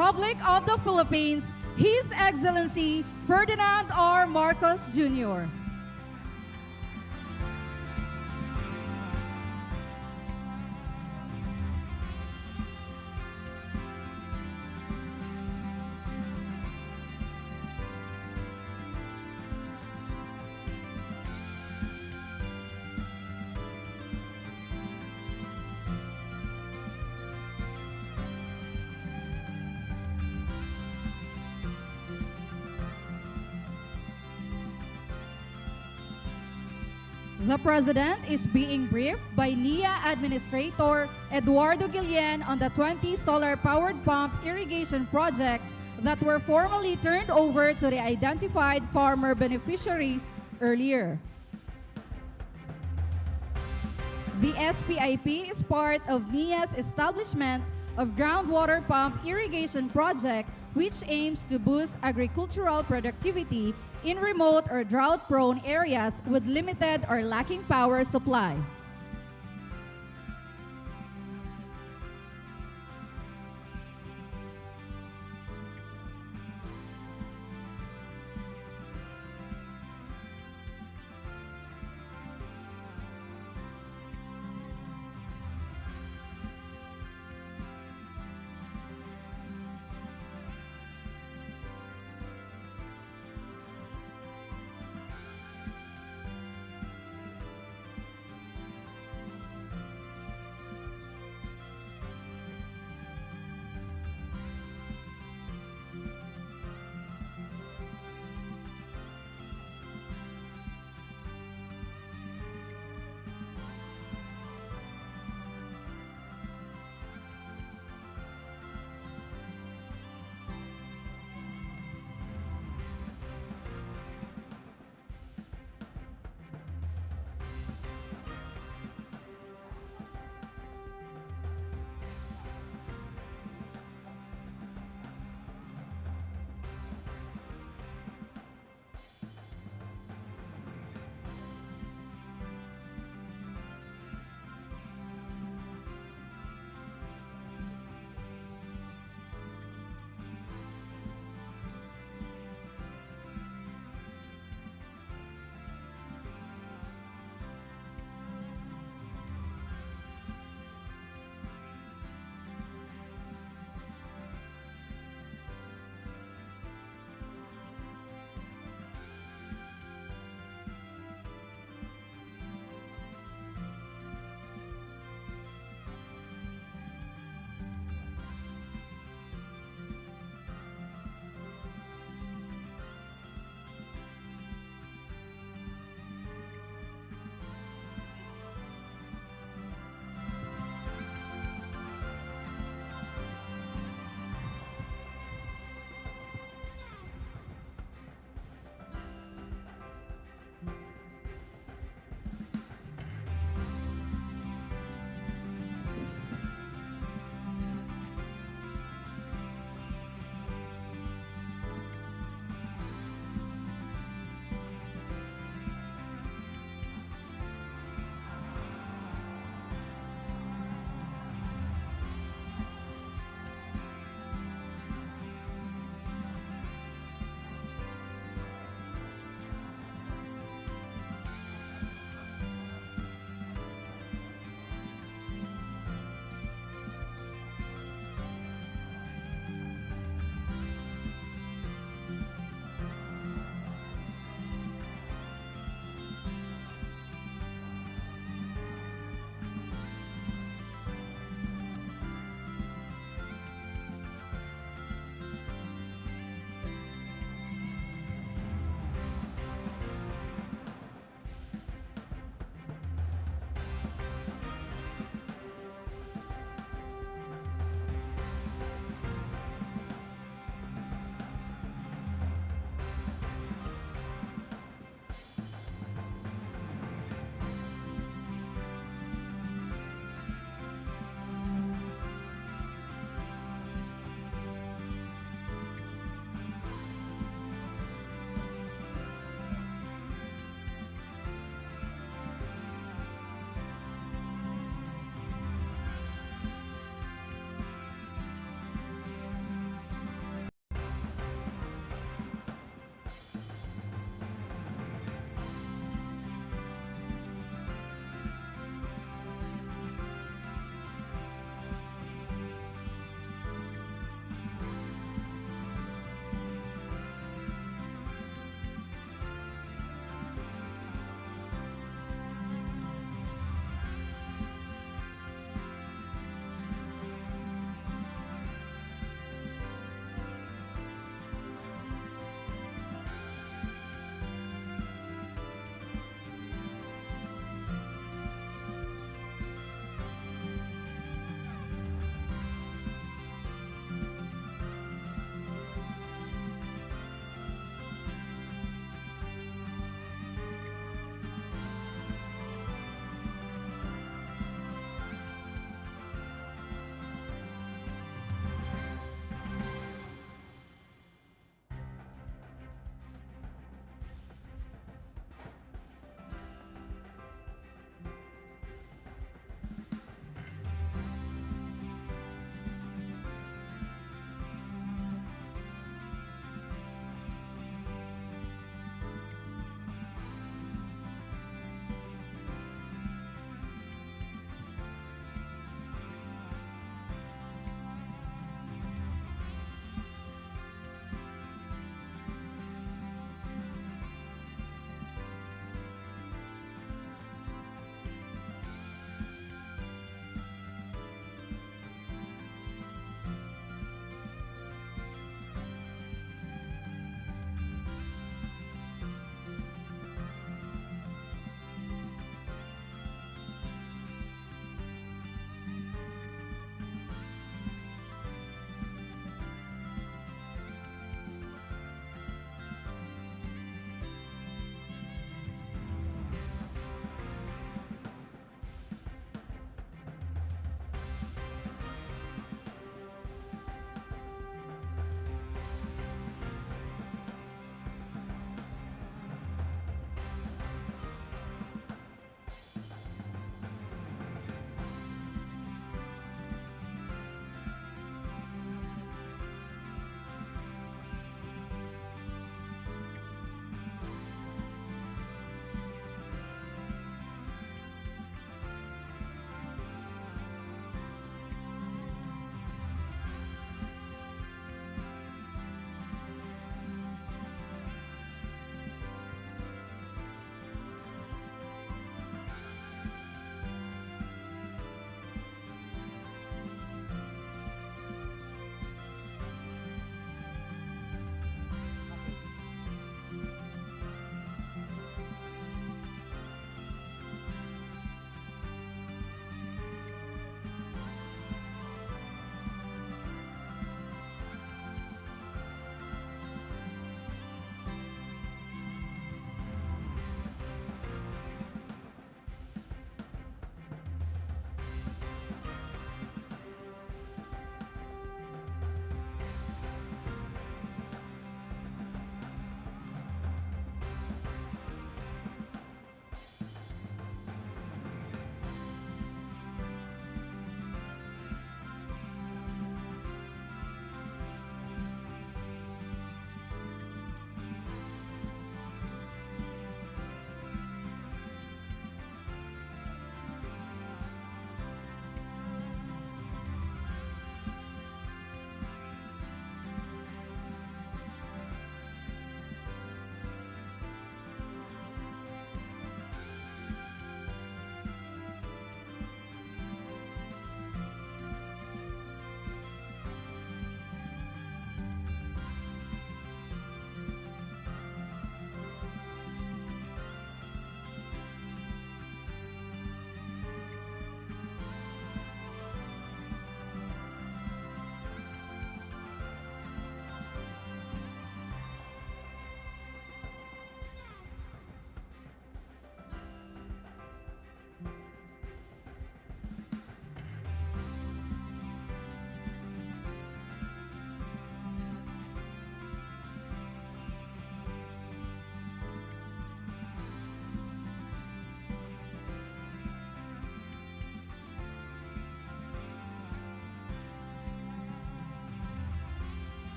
Republic of the Philippines, His Excellency Ferdinand R. Marcos Jr. The President is being briefed by NIA Administrator Eduardo Guillen on the 20 solar-powered pump irrigation projects that were formally turned over to the identified farmer beneficiaries earlier. The SPIP is part of NIA's establishment of groundwater pump irrigation project, which aims to boost agricultural productivity in remote or drought-prone areas with limited or lacking power supply.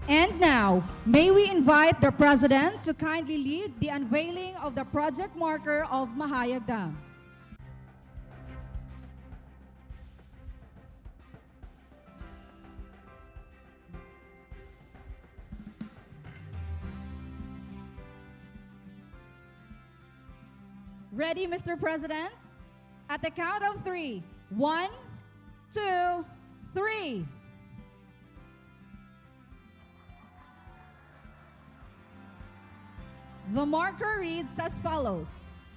And now, may we invite the President to kindly lead the unveiling of the project marker of Mahayag Dam. Ready, Mr. President? At the count of three. 1, 2, 3. The marker reads as follows: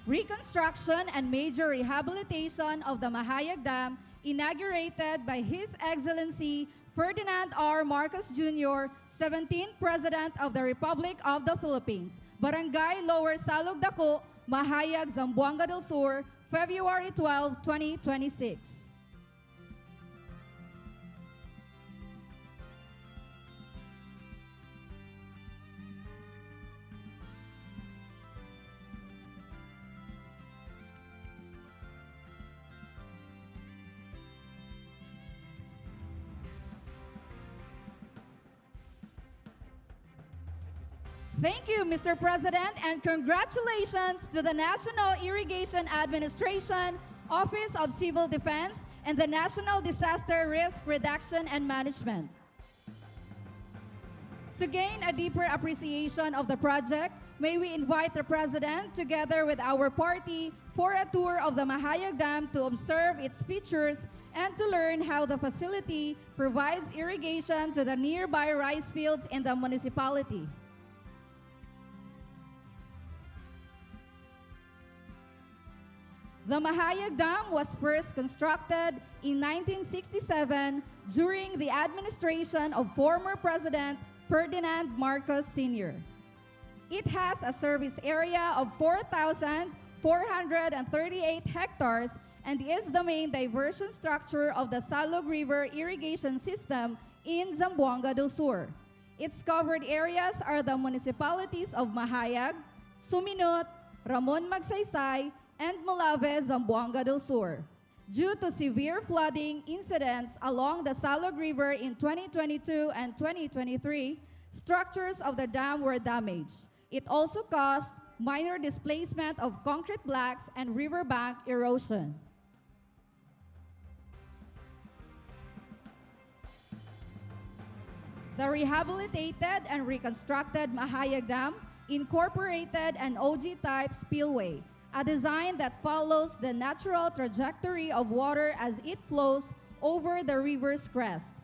Reconstruction and major rehabilitation of the Mahayag Dam inaugurated by His Excellency Ferdinand R. Marcos Jr., 17th President of the Republic of the Philippines, Barangay Lower Salog Dako, Mahayag, Zamboanga del Sur, February 12, 2026. Thank you, Mr. President, and congratulations to the National Irrigation Administration, Office of Civil Defense, and the National Disaster Risk Reduction and Management. To gain a deeper appreciation of the project, may we invite the President, together with our party, for a tour of the Mahayag Dam to observe its features and to learn how the facility provides irrigation to the nearby rice fields in the municipality. The Mahayag Dam was first constructed in 1967 during the administration of former President Ferdinand Marcos Sr. It has a service area of 4,438 hectares and is the main diversion structure of the Salog River irrigation system in Zamboanga del Sur. Its covered areas are the municipalities of Mahayag, Suminot, Ramon Magsaysay, and Malave, Zamboanga del Sur. Due to severe flooding incidents along the Salog River in 2022 and 2023, structures of the dam were damaged. It also caused minor displacement of concrete blocks and riverbank erosion. The rehabilitated and reconstructed Mahayag Dam incorporated an OG-type spillway, a design that follows the natural trajectory of water as it flows over the river's crest.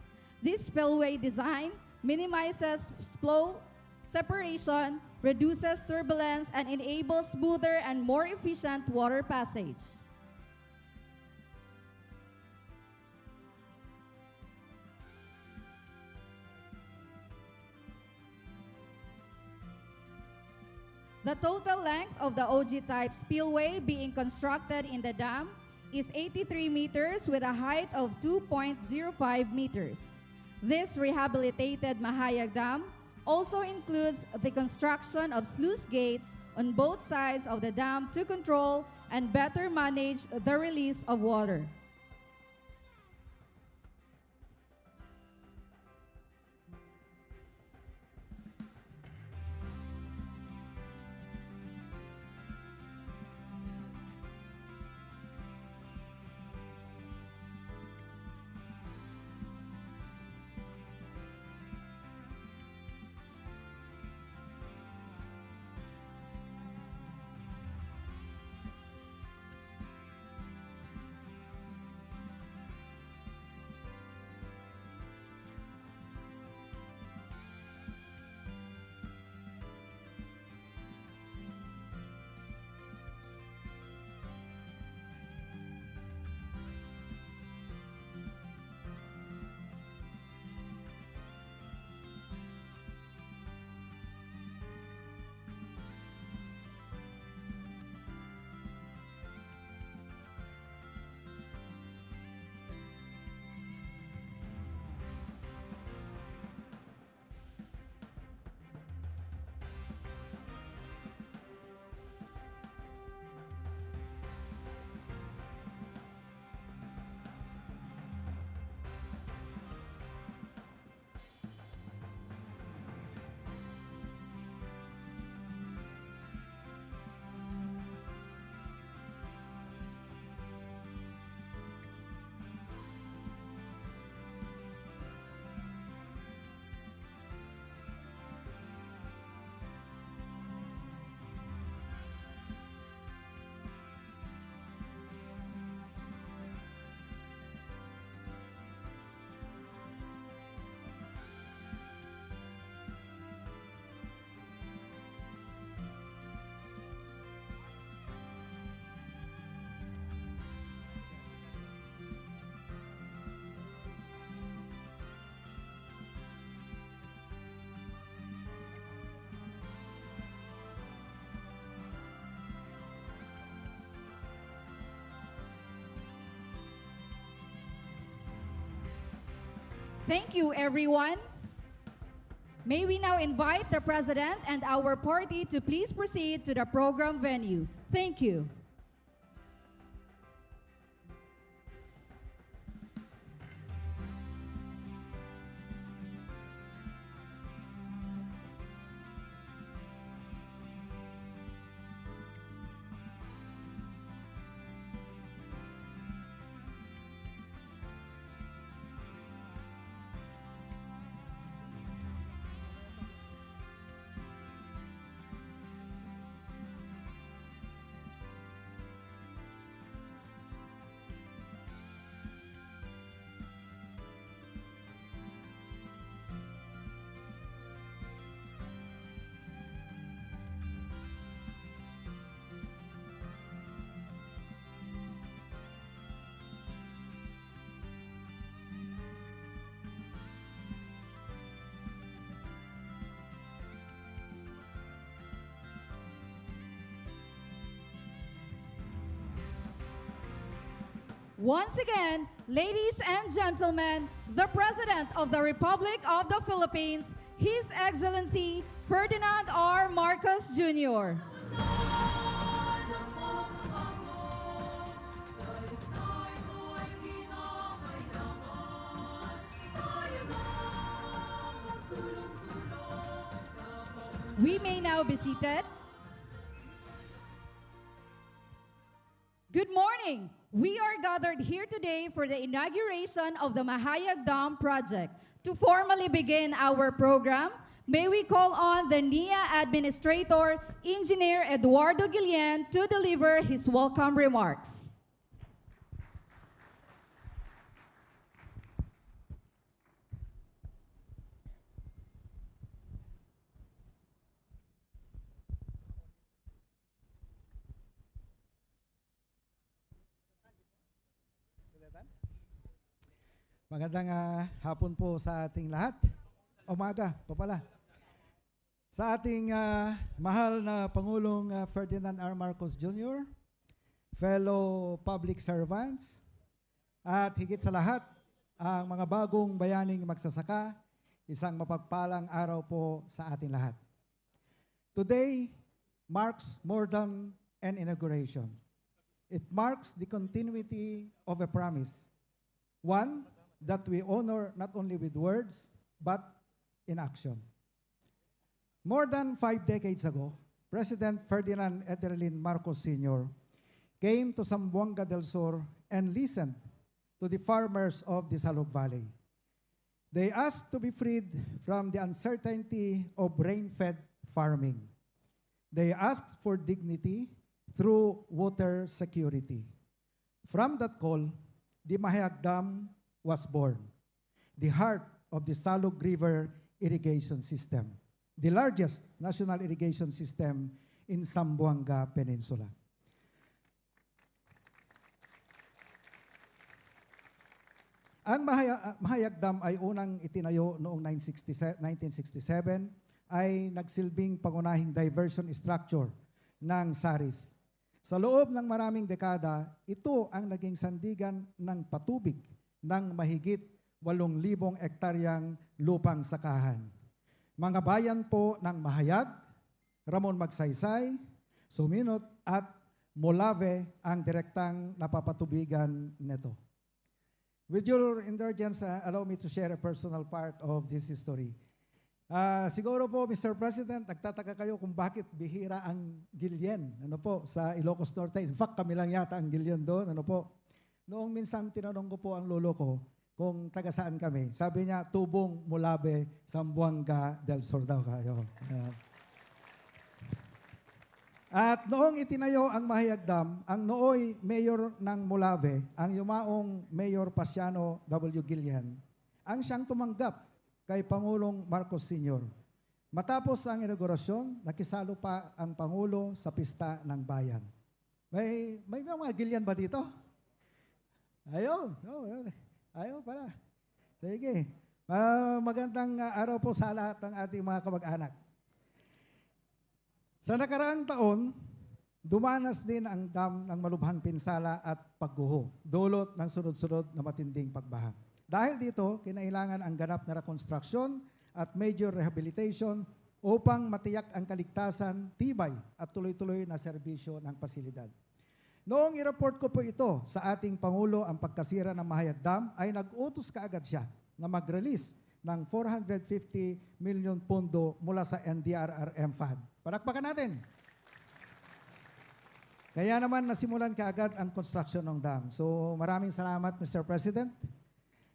This spillway design minimizes flow separation, reduces turbulence, and enables smoother and more efficient water passage. The total length of the OG-type spillway being constructed in the dam is 83 meters with a height of 2.05 meters. This rehabilitated Mahayag Dam also includes the construction of sluice gates on both sides of the dam to control and better manage the release of water. Thank you, everyone. May we now invite the President and our party to please proceed to the program venue. Thank you. Once again, ladies and gentlemen, the President of the Republic of the Philippines, His Excellency Ferdinand R. Marcos Jr. We may now be seated. Good morning. We are gathered here today for the inauguration of the Mahayag Dam project. To formally begin our program, may we call on the NIA Administrator, Engineer Eduardo Guillen, to deliver his welcome remarks. Magandang hapon po sa ating lahat. Umaga pa pala. Sa ating mahal na Pangulong Ferdinand R. Marcos Jr., fellow public servants, at higit sa lahat, ang mga bagong bayaning magsasaka, isang mapagpalang araw po sa ating lahat. Today marks more than an inauguration. It marks the continuity of a promise. One that we honor not only with words, but in action. More than 5 decades ago, President Ferdinand Ederlin Marcos Sr. came to Zamboanga del Sur and listened to the farmers of the Salog Valley. They asked to be freed from the uncertainty of rain-fed farming. They asked for dignity through water security. From that call, the Mahayag Dam was born, the heart of the Salog River irrigation system, the largest national irrigation system in Zamboanga Peninsula. Ang Mahayag Dam ay unang itinayo noong 1967 ay nagsilbing pangunahing diversion structure ng SARIS. Sa loob ng maraming dekada, ito ang naging sandigan ng patubig ng mahigit 8,000 ektaryang lupang sakahan. Mga bayan po ng Mahayag, Ramon Magsaysay, Suminot at Molave ang direktang napapatubigan nito. With your indulgence, allow me to share a personal part of this history. Siguro po, Mr. President, nagtataka kayo kung bakit bihira ang Guillen sa Ilocos Norte. In fact, kami lang yata ang Guillen doon. Noong minsan tinanong ko po ang lolo ko kung taga saan kami. Sabi niya, Tubong, Molave, Zamboanga del Sur daw kayo. At noong itinayo ang Mahayag Dam, ang nooy mayor ng Molave, ang yumaong Mayor Pasiano W. Guillen, ang siyang tumanggap kay Pangulong Marcos Sr. Matapos ang inaugurasyon, nakisalo pa ang Pangulo sa pista ng bayan. May mga Guillen ba dito? Ayun. Ayaw pala. Sige. Magandang araw po sa lahat ng ating mga kamag-anak. Sa nakaraang taon, dumanas din ang dam ng malubhang pinsala at pagguho, dulot ng sunod-sunod na matinding pagbaha. Dahil dito, kinailangan ang ganap na rekonstruksyon at major rehabilitation upang matiyak ang kaligtasan, tibay at tuloy-tuloy na serbisyo ng pasilidad. Noong i-report ko po ito sa ating Pangulo ang pagkasira ng Mahayag Dam, ay nag-utos kaagad siya na mag-release ng 450 million pondo mula sa NDRRM Fund. Palakpakan natin! Kaya naman nasimulan kaagad ang construction ng dam. So maraming salamat, Mr. President.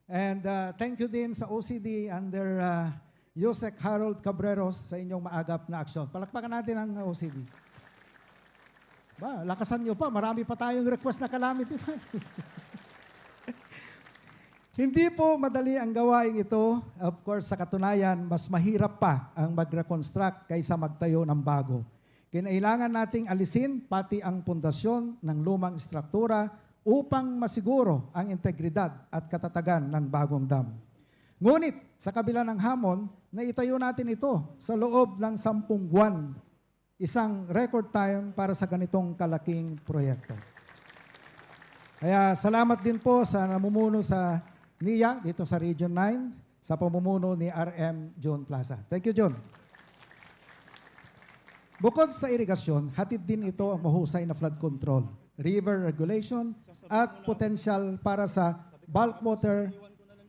And thank you din sa OCD under Yusek Harold Cabreros sa inyong maagap na aksyon. Palakpakan natin ang OCD. Ba, lakasan nyo pa. Marami pa tayong request na calamity fund. Hindi po madali ang gawain ito. Of course, sa katunayan, mas mahirap pa ang mag-reconstruct kaysa magtayo ng bago. Kinailangan nating alisin pati ang pundasyon ng lumang istruktura upang masiguro ang integridad at katatagan ng bagong dam. Ngunit, sa kabila ng hamon, naitayo natin ito sa loob ng 10 buwan, isang record time para sa ganitong kalaking proyekto. Kaya salamat din po sa namumuno sa NIA dito sa Region 9 sa pamumuno ni RM John Plaza. Thank you, John. Bukod sa irigasyon, hatid din ito ang mahusay na flood control, river regulation, at potential para sa bulk water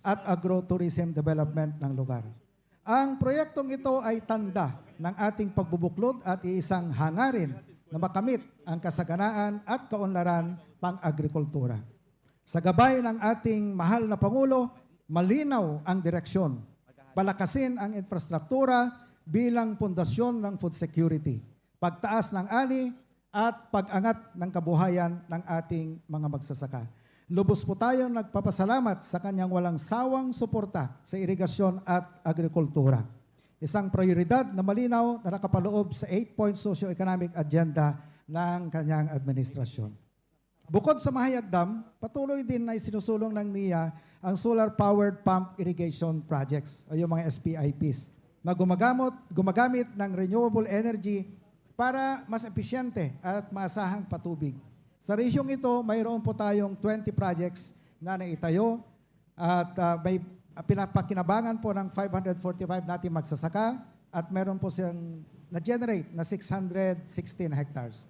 at agro-tourism development ng lugar. Ang proyektong ito ay tanda ng ating pagbubuklod at iisang hangarin na makamit ang kasaganaan at kaunlaran pang-agrikultura. Sa gabay ng ating mahal na Pangulo, malinaw ang direksyon, palakasin ang infrastruktura bilang pundasyon ng food security, pagtaas ng ani at pag-angat ng kabuhayan ng ating mga magsasaka. Lubos po tayong nagpapasalamat sa kanyang walang sawang suporta sa irigasyon at agrikultura. Isang prioridad na malinaw na nakapaloob sa 8-point socio-economic agenda ng kanyang administrasyon. Bukod sa Mahayag Dam, patuloy din na isinusulong ng NIA ang solar-powered pump irrigation projects o yung mga SPIPs na gumagamit ng renewable energy para mas episyente at maasahang patubig. Sa rehiyon ito, mayroon po tayong 20 projects na naitayo at may pinapakinabangan po ng 545 natin magsasaka at meron po siyang na-generate na 616 hectares.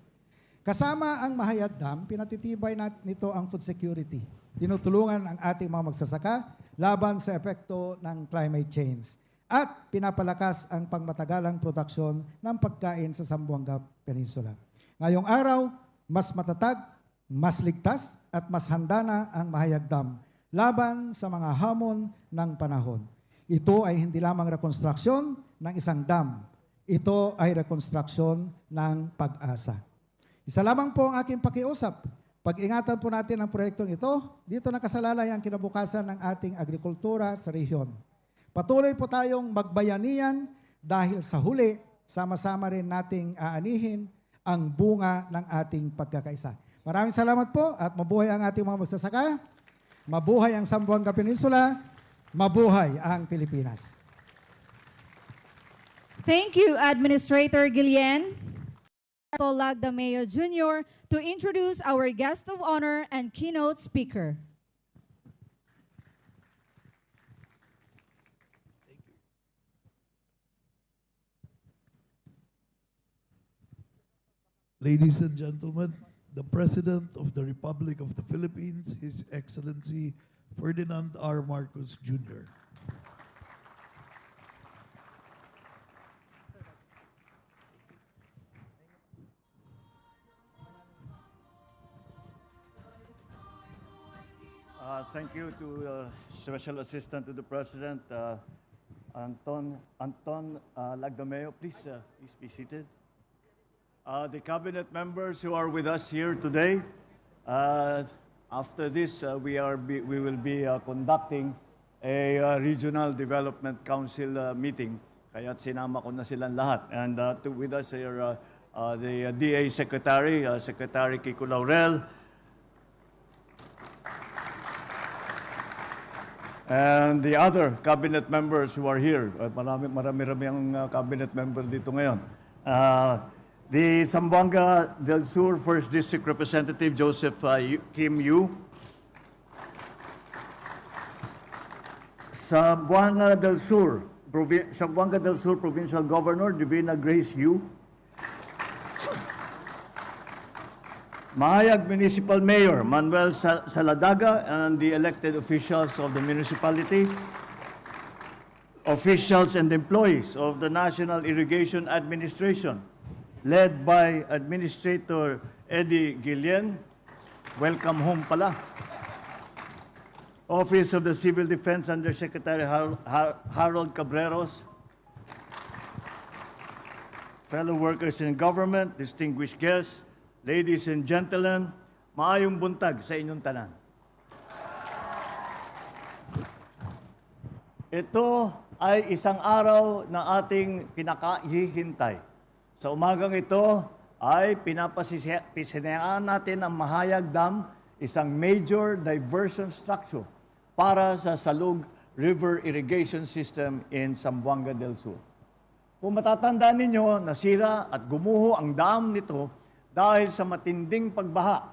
Kasama ang Mahayag Dam, pinatitibay nito ang food security. Tinutulungan ang ating mga magsasaka laban sa epekto ng climate change at pinapalakas ang pangmatagalang produksyon ng pagkain sa Zamboanga Peninsula. Ngayong araw, mas matatag, mas ligtas at mas handa na ang Mahayag Dam laban sa mga hamon ng panahon. Ito ay hindi lamang rekonstruksyon ng isang dam. Ito ay rekonstruksyon ng pag-asa. Isa lamang po ang aking pakiusap. Pag-ingatan po natin ang proyektong ito, dito nakasalalay ang kinabukasan ng ating agrikultura sa rehiyon. Patuloy po tayong magbayanihan dahil sa huli, sama-sama rin nating aanihin ang bunga ng ating pagkakaisa. Maraming salamat po at mabuhay ang ating mga magsasaka, mabuhay ang Zamboanga Peninsula, mabuhay ang Pilipinas. Thank you, Administrator Guillen. Lagdameo Jr. to introduce our guest of honor and keynote speaker. Ladies and gentlemen, the President of the Republic of the Philippines, His Excellency Ferdinand R. Marcos Jr. Thank you to Special Assistant to the President, Anton Lagdameo. Please be seated. The cabinet members who are with us here today, after this, we will be conducting a Regional Development Council meeting. Kaya sinama ko na silang lahat. And with us here, the DA Secretary, Secretary Kiko Laurel, and the other cabinet members who are here. Marami ang cabinet member dito ngayon. The Zamboanga del Sur First District Representative Joseph Kim Yu. Zamboanga del Sur Provincial Governor Divina Grace Yu. Mahayag Municipal Mayor Manuel Saladaga and the elected officials of the municipality, officials and employees of the National Irrigation Administration, led by Administrator Eddie Guillen. Welcome home pala. Office of the Civil Defense Undersecretary Harold Cabreros, fellow workers in government, distinguished guests, ladies and gentlemen, maayong buntag sa inyong tanan. Ito ay isang araw na ating pinakahihintay. Sa umagang ito ay pinapasinayaan natin ang Mahayag Dam, isang major diversion structure para sa Salug River Irrigation System in Zamboanga del Sur. Kung matatandaan ninyo, nasira at gumuho ang dam nito dahil sa matinding pagbaha.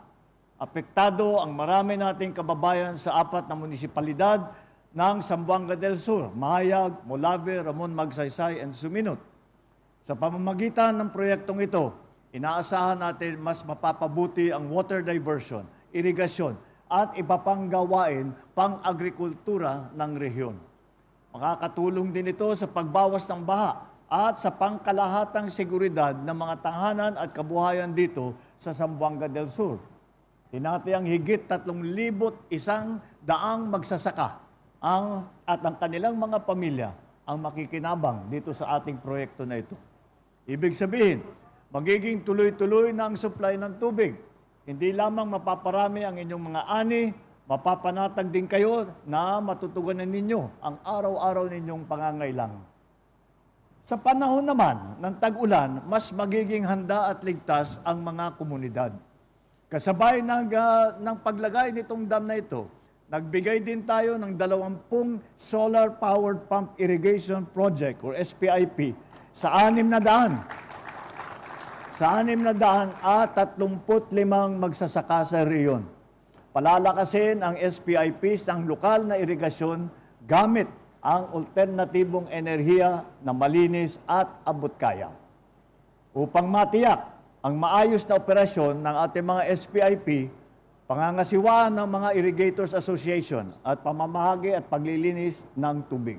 Apektado ang marami nating kababayan sa 4 na munisipalidad ng Zamboanga del Sur, Mahayag, Molave, Ramon Magsaysay, and Suminot. Sa pamamagitan ng proyektong ito, inaasahan natin mas mapapabuti ang water diversion, irigasyon, at iba pang gawain pang-agrikultura ng rehiyon. Makakatulong din ito sa pagbawas ng baha at sa pangkalahatang seguridad ng mga tahanan at kabuhayan dito sa Zamboanga del Sur. Tinatayang higit 3,100 magsasaka at ang kanilang mga pamilya ang makikinabang dito sa ating proyekto na ito. Ibig sabihin, magiging tuloy-tuloy na ang supply ng tubig. Hindi lamang mapaparami ang inyong mga ani, mapapanatag din kayo na matutugunan ninyo ang araw-araw ninyong pangangailangan. Sa panahon naman ng tag-ulan, mas magiging handa at ligtas ang mga komunidad. Kasabay ng paglagay nitong dam na ito, nagbigay din tayo ng 20 solar-powered pump irrigation project or SPIP sa 600 at 35 magsasaka sa rehiyon. Palalakasin ang SPIPs ng lokal na irigasyon gamit ang alternatibong enerhiya na malinis at abot-kaya. Upang matiyak ang maayos na operasyon ng ating mga SPIP, pangangasiwaan ng mga Irrigators Association at pamamahagi at paglilinis ng tubig.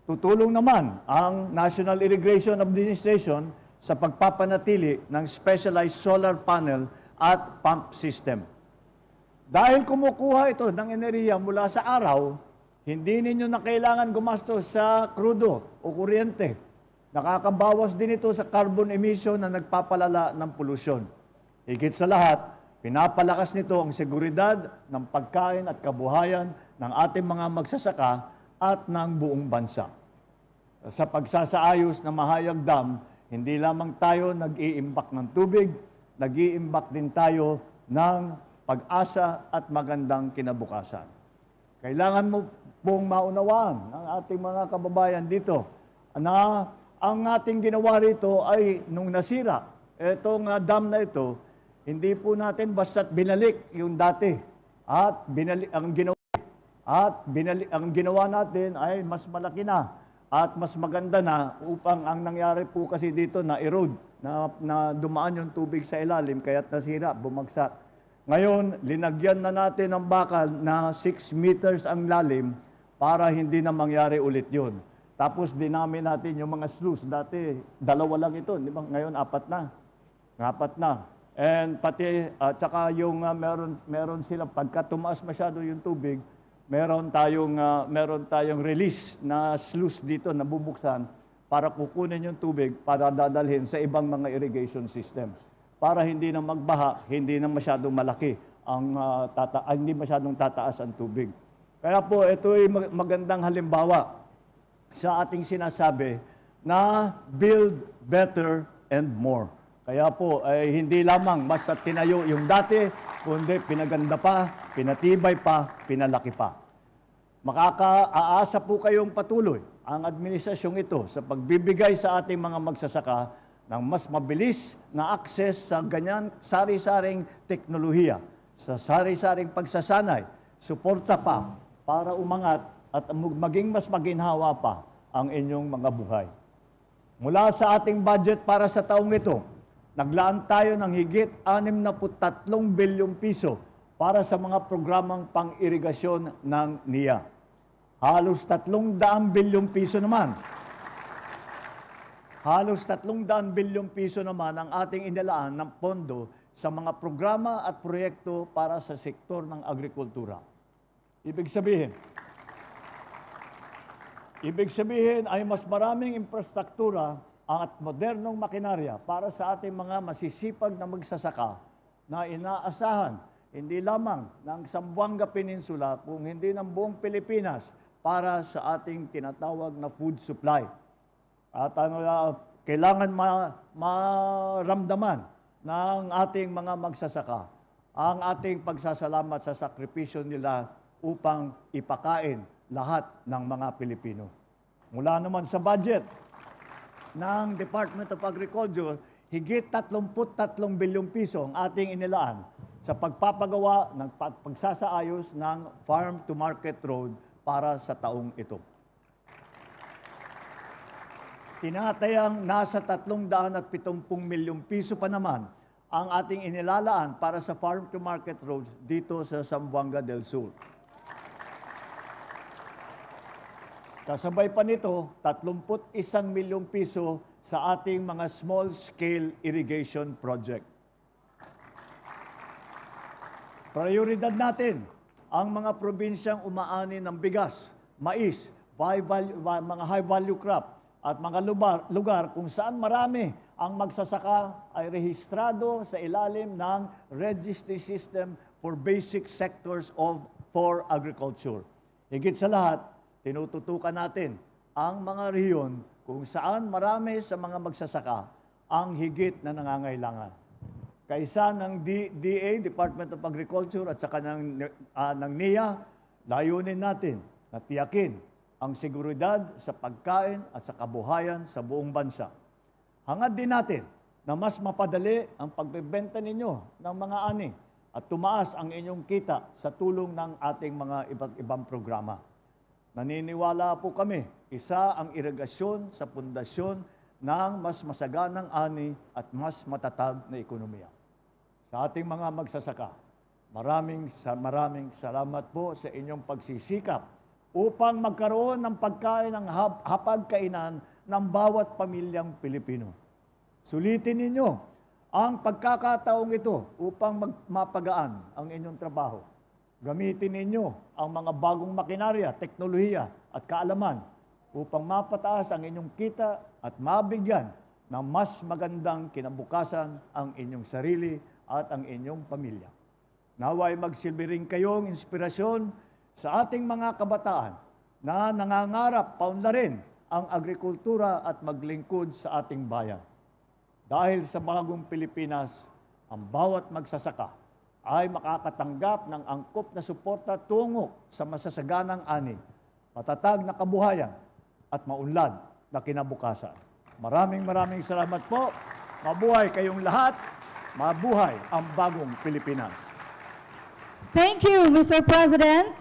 Tutulong naman ang National Irrigation Administration sa pagpapanatili ng specialized solar panel at pump system. Dahil kumukuha ito ng enerhiya mula sa araw, hindi ninyo na kailangan gumastos sa krudo o kuryente. Nakakabawas din ito sa carbon emission na nagpapalala ng polusyon. Higit sa lahat, pinapalakas nito ang seguridad ng pagkain at kabuhayan ng ating mga magsasaka at ng buong bansa. Sa pagsasaayos ng Mahayag Dam, hindi lamang tayo nag-iimbak ng tubig, nag-iimbak din tayo ng pag-asa at magandang kinabukasan. Kailangan mo pong maunawaan ng ating mga kababayan dito na ang ating ginawa rito ay nung nasira, itong dam na ito, hindi po natin basta't binalik yung dati at ang ginawa natin ay mas malaki na at mas maganda na upang ang nangyari po kasi dito na erode, na dumaan yung tubig sa ilalim kaya't nasira, bumagsak. Ngayon, linagyan na natin ng bakal na 6 meters ang lalim para hindi na mangyari ulit yun. Tapos dinamin natin yung mga sluice. Dati, 2 lang ito. Di ba? Ngayon, 4 na. 4 na. And pati, tsaka yung meron sila, pagka tumaas masyado yung tubig, meron tayong release na sluice dito na bubuksan para kukunin yung tubig para dadalhin sa ibang mga irrigation system. Para hindi na magbaha, hindi na masyadong malaki hindi masyadong tataas ang tubig. Kaya po, ito ay magandang halimbawa sa ating sinasabi na build better and more. Kaya po, hindi lamang basta tinayo yung dati, kundi pinaganda pa, pinatibay pa, pinalaki pa. Makakaaasa po kayong patuloy ang administrasyong ito sa pagbibigay sa ating mga magsasaka ng mas mabilis na access sa ganyan sari-saring teknolohiya, sa sari-saring pagsasanay, suporta pa para umangat at maging mas maginhawa pa ang inyong mga buhay. Mula sa ating budget para sa taong ito, naglaan tayo ng higit 63 bilyong piso para sa mga programang pang-irigasyon ng NIA. Halos 300 bilyong piso naman. Halos 300 bilyong piso naman ang ating inilaan ng pondo sa mga programa at proyekto para sa sektor ng agrikultura. Ibig sabihin ay mas maraming infrastruktura at modernong makinarya para sa ating mga masisipag na magsasaka na inaasahan hindi lamang ng Zamboanga Peninsula kung hindi ng buong Pilipinas para sa ating tinatawag na food supply. At kailangan maramdaman ng ating mga magsasaka ang ating pagsasalamat sa sakripisyo nila upang ipakain lahat ng mga Pilipino. Mula naman sa budget ng Department of Agriculture, higit 33 bilyong piso ang ating inilaan sa pagpapagawa ng pagsasaayos ng farm-to-market road para sa taong ito. Tinatayang nasa 370 milyong piso pa naman ang ating inilalaan para sa farm-to-market roads dito sa Zamboanga del Sur. Kasabay pa nito, 31 milyong piso sa ating mga small-scale irrigation project. Prioridad natin ang mga probinsyang umaani ng bigas, mais, mga high-value crop, at mga lugar kung saan marami ang magsasaka ay rehistrado sa ilalim ng Registry System for Basic Sectors for Agriculture. Higit sa lahat, tinututukan natin ang mga rehiyon kung saan marami sa mga magsasaka ang higit na nangangailangan. Kaisa ng DA, Department of Agriculture, at saka ng NIA, layunin natin na tiyakin ang seguridad sa pagkain at sa kabuhayan sa buong bansa. Hangad din natin na mas mapadali ang pagbebenta ninyo ng mga ani at tumaas ang inyong kita sa tulong ng ating mga iba't ibang programa. Naniniwala po kami, isa ang irigasyon sa pundasyon ng mas masaganang ani at mas matatag na ekonomiya. Sa ating mga magsasaka, maraming salamat po sa inyong pagsisikap upang magkaroon ng pagkain ng hapagkainan ng bawat pamilyang Pilipino. Sulitin ninyo ang pagkakataong ito upang mapagaan ang inyong trabaho. Gamitin ninyo ang mga bagong makinarya, teknolohiya at kaalaman upang mapataas ang inyong kita at mabigyan ng mas magandang kinabukasan ang inyong sarili at ang inyong pamilya. Naway magsilbi rin kayong inspirasyon sa ating mga kabataan na nangangarap paunlarin ang agrikultura at maglingkod sa ating bayan. Dahil sa bagong Pilipinas, ang bawat magsasaka ay makakatanggap ng angkop na suporta tungo sa masasaganang ani, matatag na kabuhayan at maunlad na kinabukasan. Maraming salamat po. Mabuhay kayong lahat. Mabuhay ang bagong Pilipinas. Thank you, Mr. President.